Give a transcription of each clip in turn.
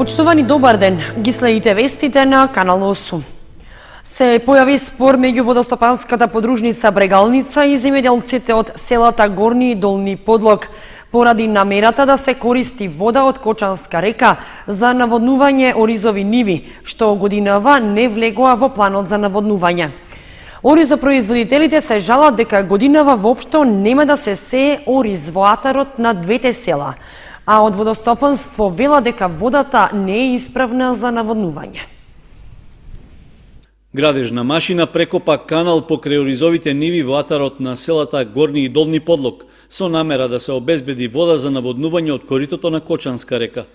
Почитувани, добар ден, ги следите вестите на Канал 8. Се појави спор меѓу водостопанската подружница Брегалница и земјоделците од селата Горни и Долни Подлог поради намерата да се користи вода од Кочанска река за наводнување оризови ниви, што годинава не влегоа во планот за наводнување. Оризопроизводителите се жалат дека годинава воопшто нема да се сее ориз во атарот на двете села, а од водостопанство вела дека водата не е исправна за наводнување. Градежна машина прекопа канал покрај оризовите ниви во атарот на селата Горни и Долни Подлог со намера да се обезбеди вода за наводнување од коритото на Кочанска река.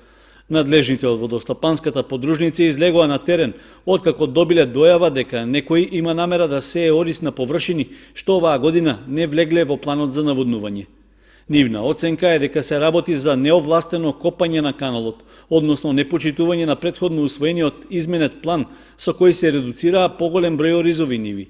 Надлежните од водостопанската подружница излегоа на терен, откако добиле дојава дека некој има намера да сее ориз на површини што оваа година не влегле во планот за наводнување. Нивна оценка е дека се работи за неовластено копање на каналот, односно непочитување на претходно усвоениот изменет план со кој се редуцираа поголем број оризови ниви.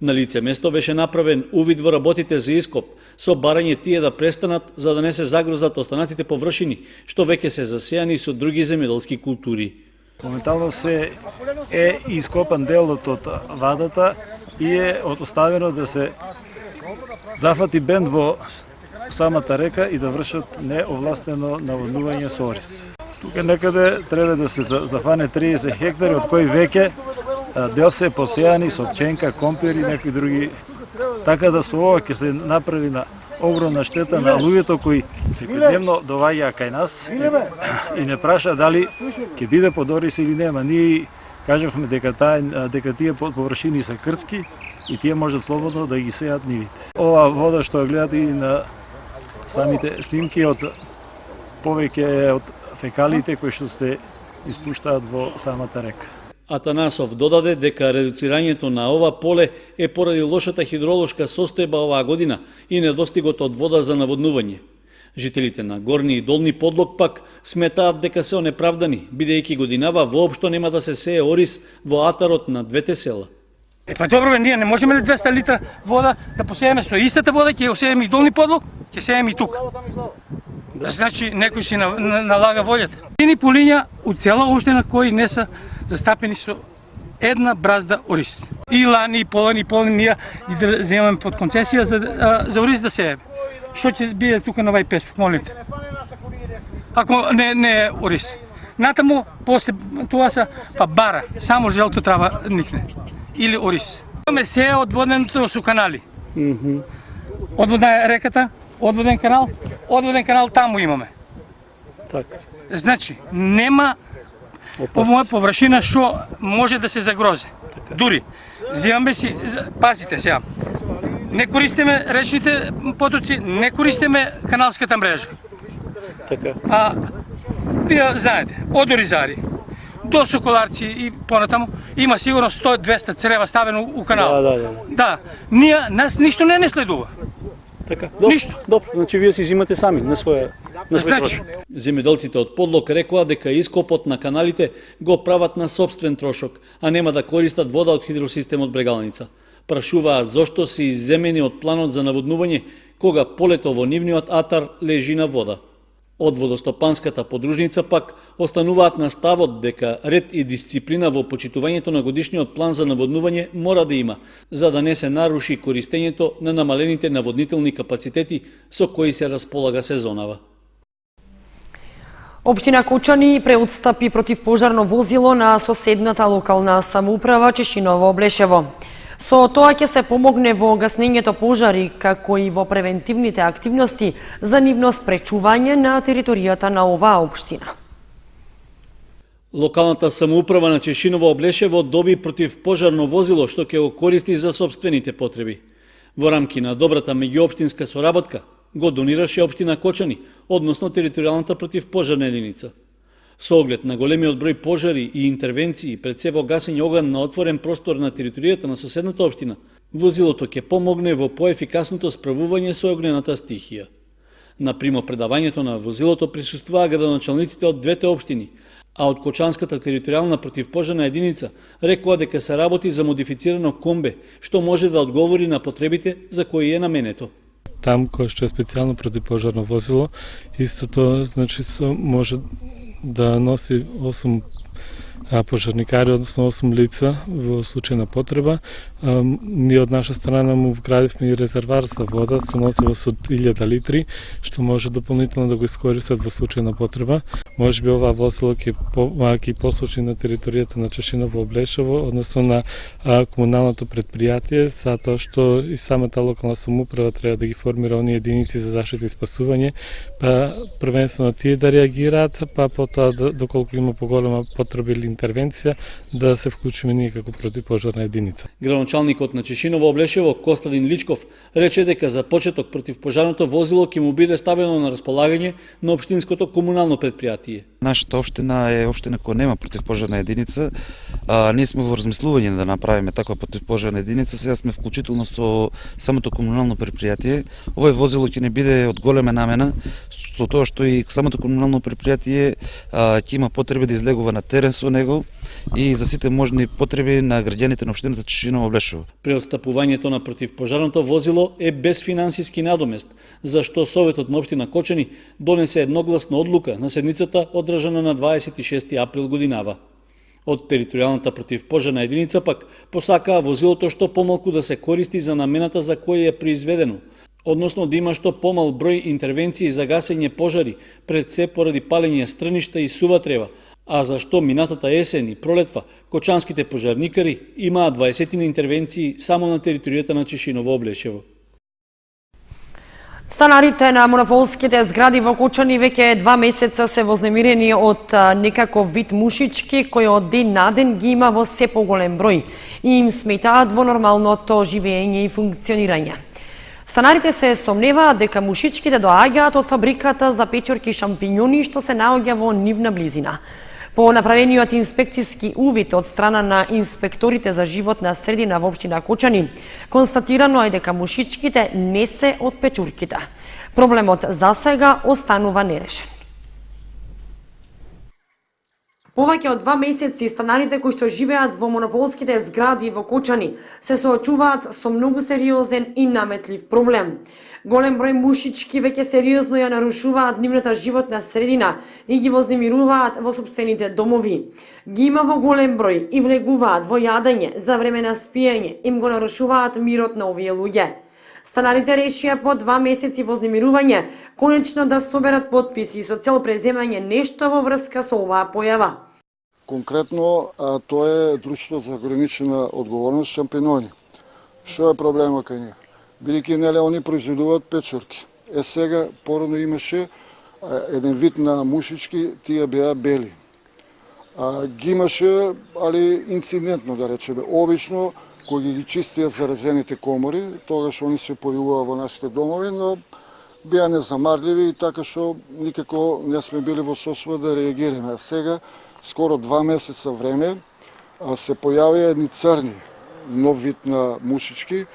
На лице место беше направен увид во работите за ископ, со барање тие да престанат за да не се загрозат останатите површини, што веќе се засејани со други земјоделски култури. Моментално се е ископан делот од вадата и е оставено да се зафати бенд во самата река и да вршат неовластено наводнување со ориз. Тука некаде треба да се зафане 30 хектари, од кои веќе дел се посејани со пченка, компир и некои други. Така да со ова ќе се направи на огромна штета на луѓето кои секојдневно доаѓаа кај нас и не праша дали ќе биде под ориз или нема. Ние кажавме дека тие површини се крцки и тие можат слободно да ги сеат нивите. Ова вода што ја гледате и на самите снимки од повеќе од фекалиите кои што се испуштаат во самата река. Атанасов додаде дека редуцирањето на ова поле е поради лошата хидроложка состојба оваа година и недостигот од вода за наводнување. Жителите на Горни и Долни Подлог пак сметаат дека се онеправдани, бидејќи годинава воопшто нема да се сее ориз во атарот на двете села. Па добро, ние не можеме ли 200 литра вода да посееме со истата вода, ќе осееме и Долни Подлог, ќе сееме и тука. Значи, некој си налага волјата. Едини полиња од цела општина кои не се застапени со една бразда ориз. И лани, и полани, ние ги земаме под концесија за ориз да сееме. Што ќе биде тука на овај песок, молите? Ако не е ориз. Натаму, после тоа са па бара, само желто трава никне. Или ориз. Имаме се одводненото со канали. Одводна е реката, одводен канал таму имаме. Така. Значи, нема овоја површина што може да се загрози. Така. Дури, земаме си, пазите сега, не користиме речните потоци, не користиме каналската мрежа. Така. А вие знаете, од оризари до Соколарци и понатаму има сигурно 100-200 црева ставено у канал. Да. Нас ништо не следува. Така. Ништо. Добро, значи вие си взимате сами на своја Значи, земјоделците од Подлог рекоа дека ископот на каналите го прават на сопствен трошок, а нема да користат вода од хидросистемот Брегалница. Прашуваат зошто се изземени од планот за наводнување кога полето во нивниот атар лежи на вода. Од водостопанската подружница пак остануваат на ставот дека ред и дисциплина во почитувањето на годишниот план за наводнување мора да има, за да не се наруши користењето на намалените наводнителни капацитети со кои се располага сезонава. Општина Кочани преотстапи против пожарно возило на соседната локална самоуправа Чешиново-Облешево. Со тоа ќе се помогне во гаснењето пожари, како и во превентивните активности за нивно спречување на територијата на оваа општина. Локалната самоуправа на Чешиново-Облешево доби против пожарно возило што ќе го користи за сопствените потреби. Во рамки на добрата меѓуопштинска соработка го донираше општина Кочани, односно територијалната противпожарна единица. Со оглед на големиот број пожари и интервенции пред се во гасење оган на отворен простор на територијата на соседната општина, возилото ќе помогне во поефикасното справување со огнената стихија. На примопредавањето на возилото присуствуваа градоначалниците од двете општини, а од Кочанската територијална противпожарна единица рекоа дека се работи за модифицирано комбе, што може да одговори на потребите за кои е наменето. там кој што е специјално противпожарно возило. Истото, значи, може да носи 8 пожарникари, односно 8 лица во случај на потреба. Ние од наша страна му вградивме и резервар за вода со носивост од 1000 литри, што може дополнително да го искористат во случај на потреба. Може би ова возило ќе послужи на територијата на Чешиново Облешево, односно на комуналното предпријатие, затоа што и самата локална самоуправа треба да ги формира оние единици за заштита и спасување, па првенствено тие да реагираат, па потоа доколку има поголема потреба или интервенција, да се вклучиме ние како противпожарна единица. Градоначалникот на Чешиново Облешево Костадин Личков рече дека за почеток противпожарното возило ќе му биде ставено на располагање на општинското комунално предпријатие. Нашата општина е општина која нема противпожарна единица. Ние сме во размислување да направиме таква противпожарна единица. Сега сме вклучително со самото комунално предпријатие. Овој возило ќе не биде од голема намена, со тоа што и самото комунално предпријатие ќе има потреба да излегува на терен со него и за сите можни потреби на граѓаните на општината Чешиново Облешево. Преотстапувањето на противпожарното возило е без финансиски надомест, зашто Советот на општина Кочани донесе едногласна одлука на седницата одржана на 26 април годинава. Од територијалната противпожарна единица пак посакаа возилото што помалку да се користи за намената за која е произведено, односно да има што помал број интервенции за гасење пожари, пред се поради палење стрништа и сува трева, а зашто минатата есен и пролетва кочанските пожарникари имаат 20 интервенции само на територијата на Чешиново Облешево. Станарите на монополските згради во Кочани веќе 2 месеца се вознемирени од некаков вид мушички кои од ден на ден ги има во се поголем број и им сметаат во нормалното живење и функционирање. Станарите се сомневаат дека мушичките доаѓаат од фабриката за печорки шампиньони што се наоѓа во нивна близина. По направениот инспекцијски увид од страна на инспекторите за животна средина во општина Кочани, констатирано е дека мушичките не се од печурките. Проблемот засега останува нерешен. Повеќе од 2 месеци станарите кои што живеат во монополските згради во Кочани се соочуваат со многу сериозен и наметлив проблем. Голем број мушички веќе сериозно ја нарушуваат нивната животна средина и ги вознемируваат во сопствените домови. Ги има во голем број и влегуваат во јадење, за време на спиење, им го нарушуваат мирот на овие луѓе. Станарите решија по 2 месеци вознемирување конечно да соберат потписи со цел преземање нешто во врска со оваа појава. Конкретно, тоа е друштво за ограничена одговорност шампиньони. Што е проблемот кај нив? Бидејќи неле они произведуваат печорки. Сега порано имаше еден вид на мушички, тие беа бели. Ги имаше, али инцидентно да речеме. Обично, кои ги чистија заразените комори, тогаш они се појавува во нашите домови, но беа незамарливи и така што никако не сме били во состојба да реагираме. А сега, скоро 2 месеца време, се појавија едни црни, нов вид на мушички,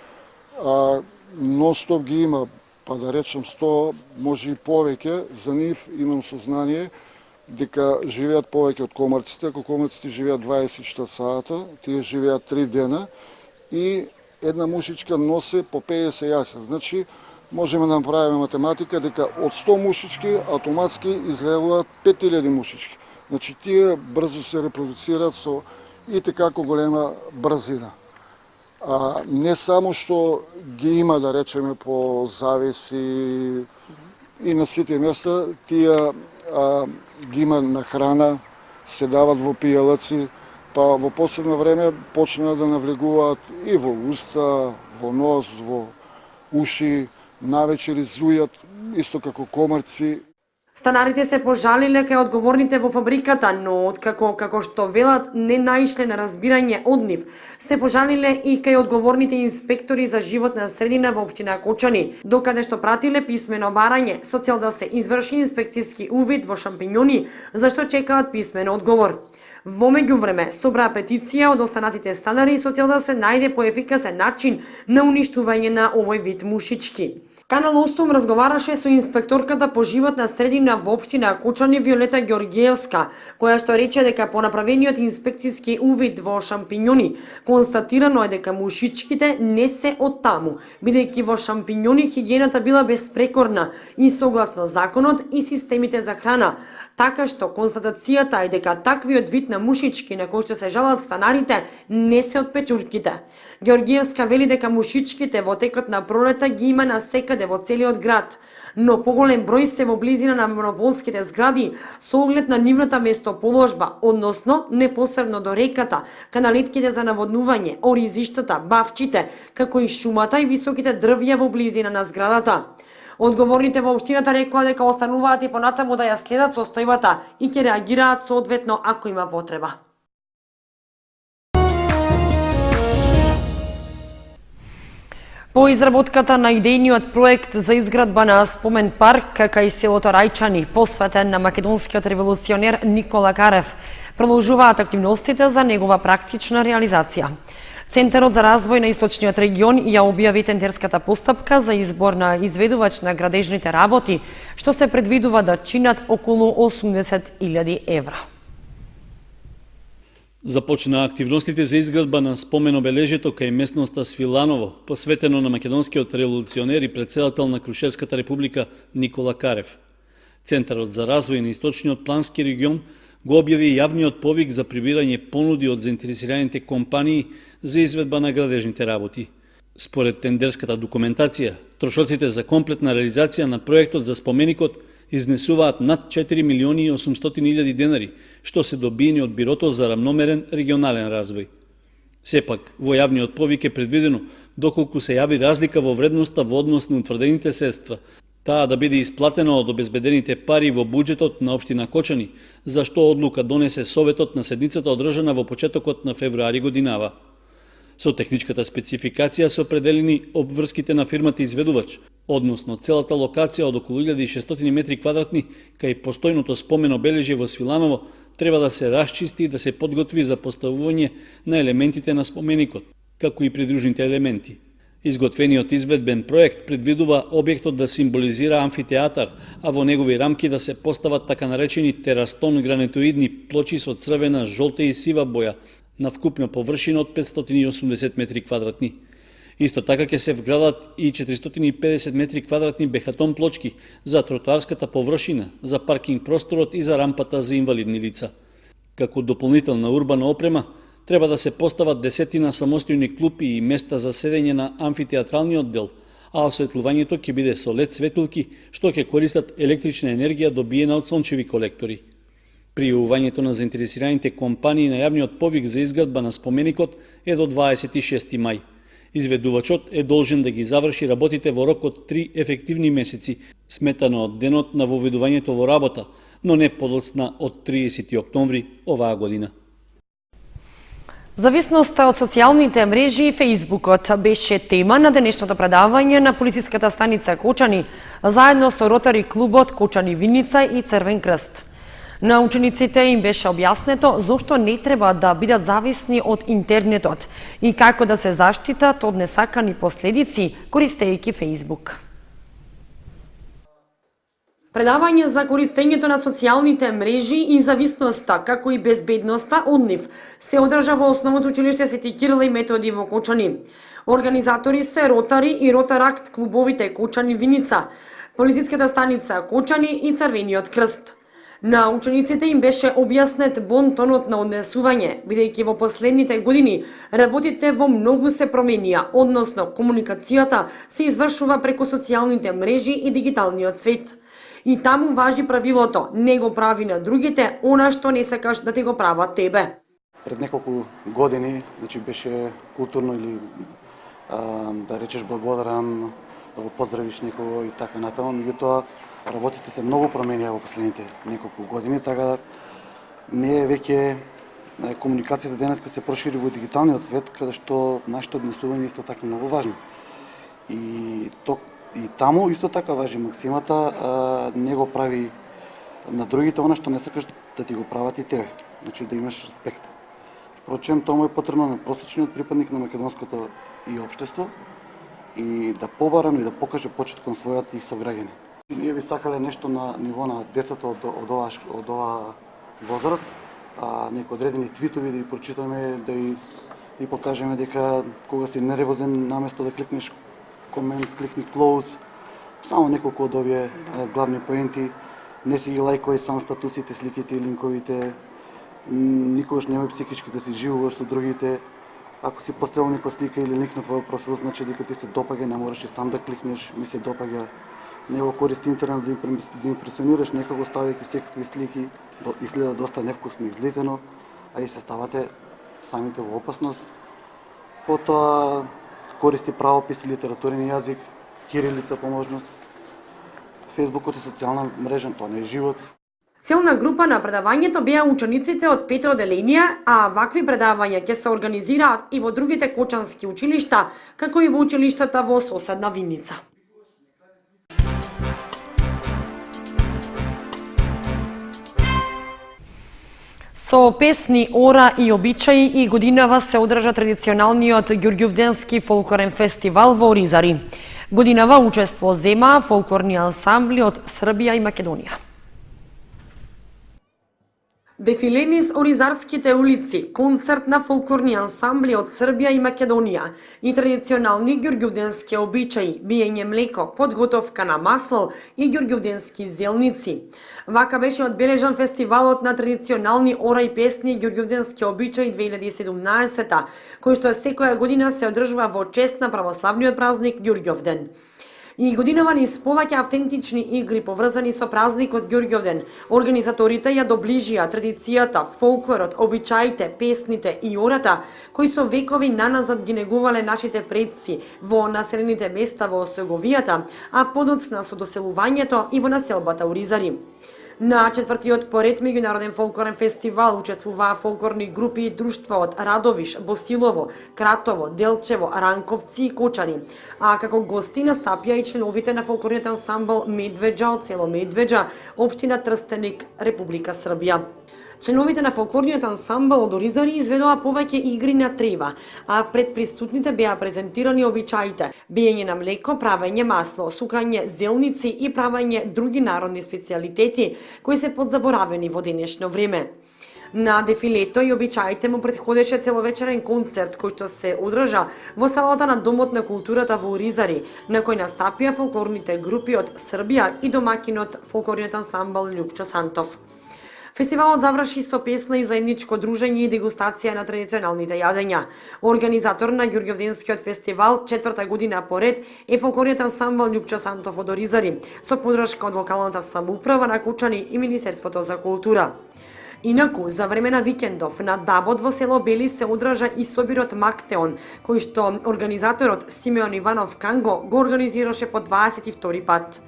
нон-стоп ги има, па да речем 100, може и повеќе. За нив имам сознание дека живеат повеќе од комарците. Ако комарците живеат 24 сата, тие живеат 3 дена и една мушичка носи по 50 јајца. Значи, можеме да направиме математика дека од 100 мушички автоматски излегуваат 5000 мушички. Значи, тие брзо се репродуцираат со и tekako голема брзина. Не само што ги има, да речеме, по зависи и на сите места, тие ги има на храна, се дават во пијалаци, па во последно време почнаа да навлегуваат и во уста, во нос, во уши, навечери зујат, исто како комарци. Станарите се пожалиле кај одговорните во фабриката, но откако, како што велат, не наишле на разбирање од нив, се пожалиле и кај одговорните инспектори за животна средина во општина Кочани, докаде што пратиле писмено барање со цел да се изврши инспекцијски увид во шампиньони, за што чекаат писмен одговор. Во меѓувреме, собра петиција од останатите станари со цел да се најде поефикасен начин на уништување на овој вид мушички. Канал 8 разговараше со инспекторката по животна средина во општина Кочани Виолета Ѓорѓиевска, која што рече дека по направениот инспекцијски увид во шампињони констатирано е дека мушичките не се од таму, бидејќи во шампињони хигиената била безпрекорна и согласно законот и системите за храна, така што констатацијата е дека таквиот вид на мушички на кои што се жалат станарите не се од печурките. Ѓорѓиевска вели дека мушичките во текот на пролета ги има насекаде во целиот град, но поголем број се во близина на монополските згради со оглед на нивната местоположба, односно непосредно до реката, каналетките за наводнување, оризиштата, бавчите, како и шумата и високите дрвја во близина на зградата. Одговорните во општината рекоа дека остануваат и понатаму да ја следат состојбата и ќе реагираат соодветно ако има потреба. По изработката на идејниот проект за изградба на спомен парк кај селото Рајчани, посветен на македонскиот револуционер Никола Карев, продолжуваат активностите за негова практична реализација. Центарот за развој на Источниот регион ја објави тендерската постапка за избор на изведувач на градежните работи, што се предвидува да чинат околу 80.000 евра. Започна активностите за изградба на спомен обележјето кај местноста Свиланово, посветено на македонскиот револуционер и претседател на Крушевската република Никола Карев. Центарот за развој на Источниот плански регион го објави јавниот повик за прибирање понуди од заинтересираните компании за изведба на градежните работи. Според тендерската документација, трошоците за комплетна реализација на проектот за споменикот изнесуваат над 4.800.000 денари, што се добиени од Бирото за рамномерен регионален развој. Сепак, во јавниот повик е предвидено, доколку се јави разлика во вредноста во однос на утврдените средства, таа да биде исплатена од обезбедените пари во буџетот на општина Кочани, за што одлука донесе Советот на седницата одржана во почетокот на февруари годинава. Со техничката спецификација се определени обврските на фирмата изведувач, односно целата локација од околу 1600 метри квадратни кај постојното спомен обележје во Свиланово треба да се расчисти и да се подготви за поставување на елементите на споменикот, како и придружните елементи. Изготвениот изведбен проект предвидува објектот да символизира амфитеатар, а во негови рамки да се постават така наречени терастон гранитоидни плочи со црвена, жолта и сива боја на вкупна површина од 580 метри квадратни. Исто така ќе се вградат и 450 метри квадратни бехатон плочки за тротоарската површина, за паркинг просторот и за рампата за инвалидни лица. Како дополнителна урбана опрема, треба да се постават десетина самостојни клупи и места за седење на амфитеатралниот дел, а осветлувањето ќе биде со LED светилки, што ќе користат електрична енергија добиена од сончеви колектори. Пријавувањето на заинтересираните компании на јавниот повик за изградба на споменикот е до 26 мај. Изведувачот е должен да ги заврши работите во рок од 3 ефективни месеци, сметано од денот на воведувањето во работа, но не подоцна од 30 октомври оваа година. Зависноста од социјалните мрежи и Фејсбукот беше тема на денешното предавање на полициската станица Кочани, заедно со Ротари клубот Кочани Виница и Црвен крст. На учениците им беше објаснето зошто не треба да бидат зависни од интернетот и како да се заштитат од несакани последици користејќи Фејсбук. Предавање за користењето на социјалните мрежи и зависноста, како и безбедноста од нив, се одржа во Основното училиште Свети Кирил и Методи во Кочани. Организатори се Ротари и Ротаракт клубовите Кочани Виница, полициската станица Кочани и Црвениот крст. На учениците им беше објаснет бонтонот на однесување, бидејќи во последните години работите во многу се променија, односно комуникацијата се извршува преку социјалните мрежи и дигиталниот свет. И таму важи правилото, не го прави на другите она што не сакаш да ти го прават тебе. Пред неколку години, беше културно или да речеш благодарам, да го поздравиш некого и така натаму, меѓутоа работите се многу променија во последните неколку години, така не е веќе комуникацијата денеска се прошири во дигиталниот свет, каде што нашето однесување исто така многу важно. И таму исто така важи максимата, не го прави на другите она што не сакаш да ти го прават и тебе, значи да имаш респект. Впрочем, тоа му е потребно на просечниот припадник на македонското и општество, и да побарам и да покаже почит кон својот и сограѓани. Ние би сакале нешто на ниво на децата од ова возраст, некои одредени твитови да ги прочитаме, да и покажеме дека кога си нервозен, наместо да кликнеш комент, кликни close, само неколку од овие главни поенти, не си ги лајкувај сам статусите, сликите и линковите, никогаш немој психички да си живуваш со другите. Ако си поставил некоја слика или линк на твојот профил, значи дека ти се допаѓа, не мораш и сам да кликнеш, ми се допаѓа. Не го користи интернет да импресионираш некако, ставајќи секакви слики, изгледа доста невкусно излетено, а и се ставате самите во опасност. Потоа користи правопис и литературен јазик, кирилица по можност. Фејсбукот е социјална мрежа, тоа не е живот. Целна група на предавањето беа учениците од 5 оделенија, а вакви предавања ќе се организираат и во другите кочански училишта, како и во училиштата во соседна Виница. Со песни, ора и обичаи и годинава се одржа традиционалниот Ѓурѓовденски фолклорен фестивал во Оризари. Годинава учество зема фолклорни ансамбли од Србија и Македонија. Дефиле низ оризарските улици, концерт на фолклорни ансамбли од Србија и Македонија и традиционални ѓурѓовденски обичаи, биење млеко, подготовка на масло и ѓурѓовденски зелници. Вака беше одбележан фестивалот на традиционални ора и песни ѓурѓовденски обичаи 2017, кој што секоја година се одржува во чест на православниот празник Ѓурѓовден. И годинава низ повеќе автентични игри поврзани со празникот Ѓурѓовден. Организаторите ја доближија традицијата, фолклорот, обичаите, песните и ората, кои со векови наназад ги негувале нашите предци во населените места во Осојговијата, а подоцна со доселувањето и во населбата Оризари. На четвртиот поред меѓународен фолклорен фестивал учествуваа фолклорни групи и друштва од Радовиш, Босилово, Кратово, Делчево, Ранковци и Кочани. А како гости настапија и членовите на фолклорниот ансамбл Медвеџа од село Медвеџа, општина Трстеник, Република Србија. Членовите на фолклорниот ансамбл од Оризари изведоа повеќе игри на трева, а пред присутните беа презентирани обичаите, биење на млеко, правење масло, сукање зелници и правење други народни специјалитети кои се подзаборавени во денешно време. На дефилето и обичаите му претходеше целовечерен концерт кој што се одржа во салата на Домот на културата во Оризари, на кој настапија фолклорните групи од Србија и домакинот фолклорниот ансамбл Љупчо Сантов. Фестивалот заврши со песна и заедничко дружење и дегустација на традиционалните јадења. Организатор на Ѓурѓовденскиот фестивал четврта година поред е фолклорниот ансамбл Љупчо Сантов од Оризари, со подршка од локалната самоуправа на Кучани и Министерството за култура. Инаку, за време на викендов на Дабот во село Бели се одржа и собирот Мактеон, кој што организаторот Симеон Иванов Канго го организираше по 22 пат.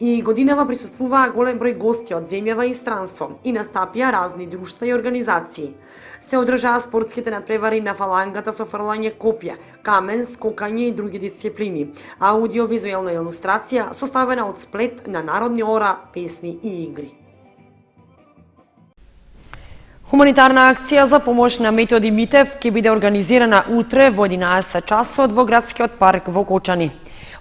И годинава присуствуваа голем број гости од земјава и странство и настапија разни друштва и организации. Се одржаа спортските надпревари на фалангата со фрлање копја, камен, скокање и други дисциплини, аудиовизуелна илустрација составена од сплет на народни ора, песни и игри. Хуманитарна акција за помош на Методи Митев ќе биде организирана утре во 11 часот во градскиот парк во Кочани.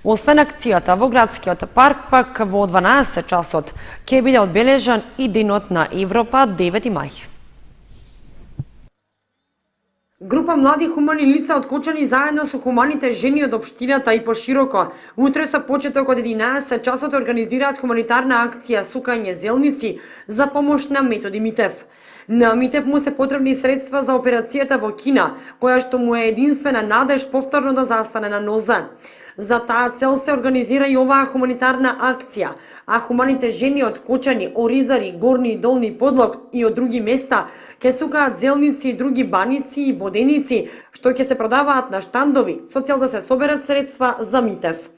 Освен акцијата во градскиот парк, пак во 12 часот ќе биде одбележан и Денот на Европа 9 мај. Група млади хумани лица од Кочани заедно со хуманите жени од општината и пошироко утре со почеток од 11 часот организираат хуманитарна акција сукање зелници за помош на Методи Митев. На Митев му се потребни средства за операцијата во Кина, која што му е единствена надеж повторно да застане на нозе. За таа цел се организира и оваа хуманитарна акција, а хуманите жени од Кочани, Оризари, Горни и Долни Подлог и од други места ќе сукаат зелници и други баници и боденици, што ќе се продаваат на штандови со цел да се соберат средства за Митев.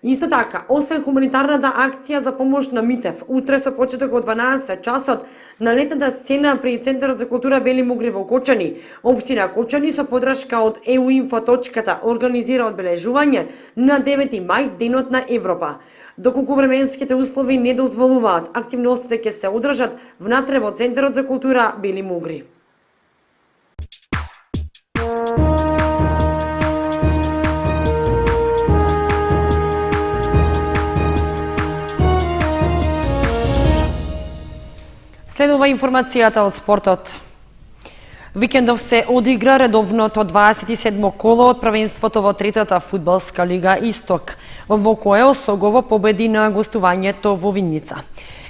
Исто така, освен хуманитарната акција за помош на Митев, утре со почеток од 12 часот на летната сцена при Центарот за култура Бели Мугри во Кочани, општина Кочани со подршка од EU-инфо.та организира одбележување на 9 мај Денот на Европа. Доколку временските услови не дозволуваат, активностите ќе се одржат внатре во Центарот за култура Бели Мугри. Следува информацијата од спортот. Викендов се одигра редовното 27 коло од првенството во третата фудбалска лига Исток, во кое Осогово победи на гостувањето во Винница.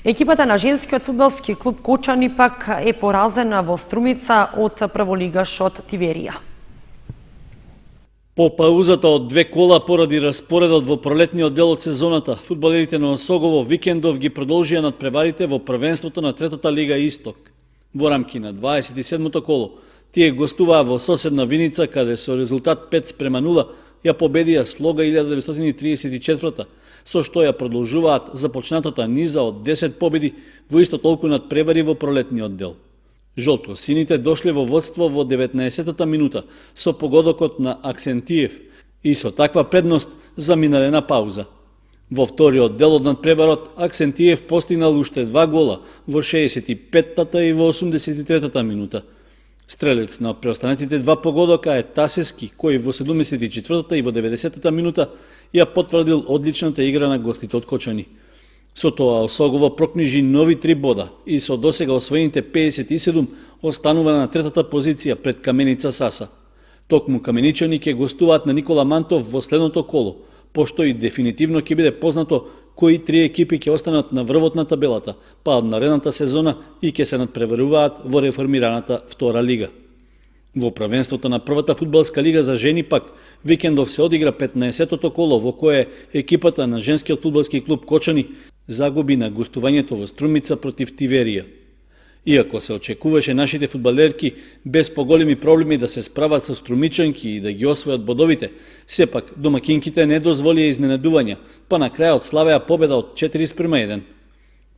Екипата на женскиот фудбалски клуб Кочани пак е поразена во Струмица од прволигашот Тиверија. По паузата од 2 кола поради распоредот во пролетниот дел од сезоната, фудбалерите на Осогово викендов ги продолжија надпреварите во првенството на третата лига Исток. Во рамки на 27-то коло, тие гостуваа во соседна Виница, каде со резултат 5:0 ја победија Слога 1934, со што ја продолжуваат започнатата низа од 10 победи во исто толку надпревари во пролетниот дел. Жолто-сините дошле во водство во 19-та минута со погодокот на Аксентиев и со таква предност заминале на пауза. Во вториот дел од надпреварот Аксентиев постигнал уште 2 гола во 65-та и во 83-та минута. Стрелец на преостанатите 2 погодока е Тасески, кој во 74-та и во 90-та минута ја потврдил одличната игра на гостите од Кочани. Со тоа Осогово прокнижи нови 3 бода и со досега освоените 57 останува на третата позиција пред Каменица Саса. Токму каменичани ќе гостуваат на Никола Мантов во следното коло, пошто и дефинитивно ќе биде познато кои 3 екипи ќе останат на врвот на табелата, па од наредната сезона и ќе се надпреваруваат во реформираната втора лига. Во првенството на првата фудбалска лига за жени пак, викендов се одигра 15-тото коло во кое екипата на женскиот фудбалски клуб Кочани загуби на гостувањето во Струмица против Тиверија. Иако се очекуваше нашите фудбалерки без поголеми проблеми да се справат со струмичанки и да ги освојат бодовите, сепак домакинките не дозволија изненадувања, па на крајот славеа победа од 4:1.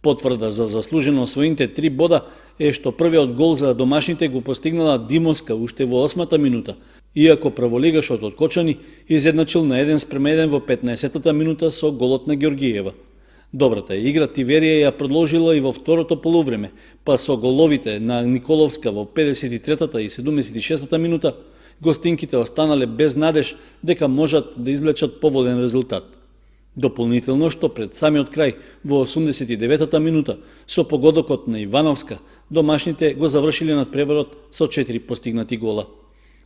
Потврда за заслужено освоените 3 бода е што првиот гол за домашните го постигнала Димовска уште во 8-та минута, иако прволигашот од Кочани изедначил на 1:1 во 15-та минута со голот на Георгиева. Добрата игра Тиверија ја продолжила и во второто полувреме, па со головите на Николовска во 53-та и 76-та минута, гостинките останале без надеж дека можат да извлечат поволен резултат. Дополнително што пред самиот крај, во 89-та минута, со погодокот на Ивановска, домашните го завршиле надпреварот со 4 постигнати гола.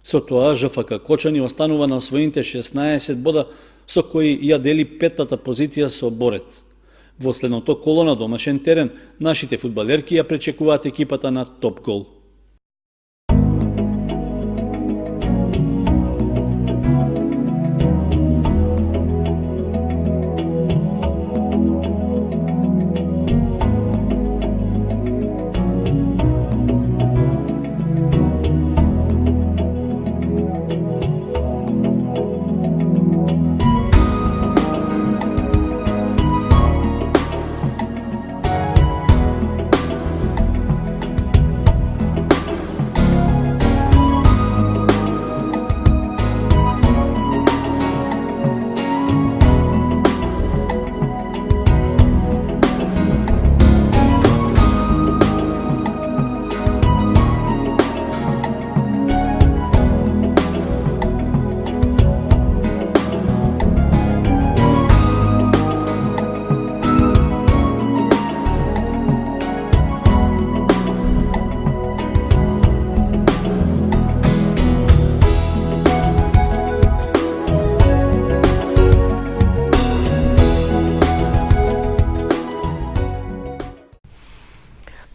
Со тоа ЖФК Кочани останува на освоените 16 бода, со кои ја дели 5-тата позиција со Борец. Во следното коло на домашен терен, нашите фудбалерки ја пречекуваат екипата на Топ Гол.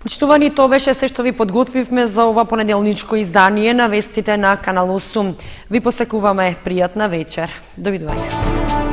Почитувани, тоа беше се што ви подготвивме за ова понеделничко издание на вестите на Канал 8. Ви посекуваме пријатна вечер. Довидување.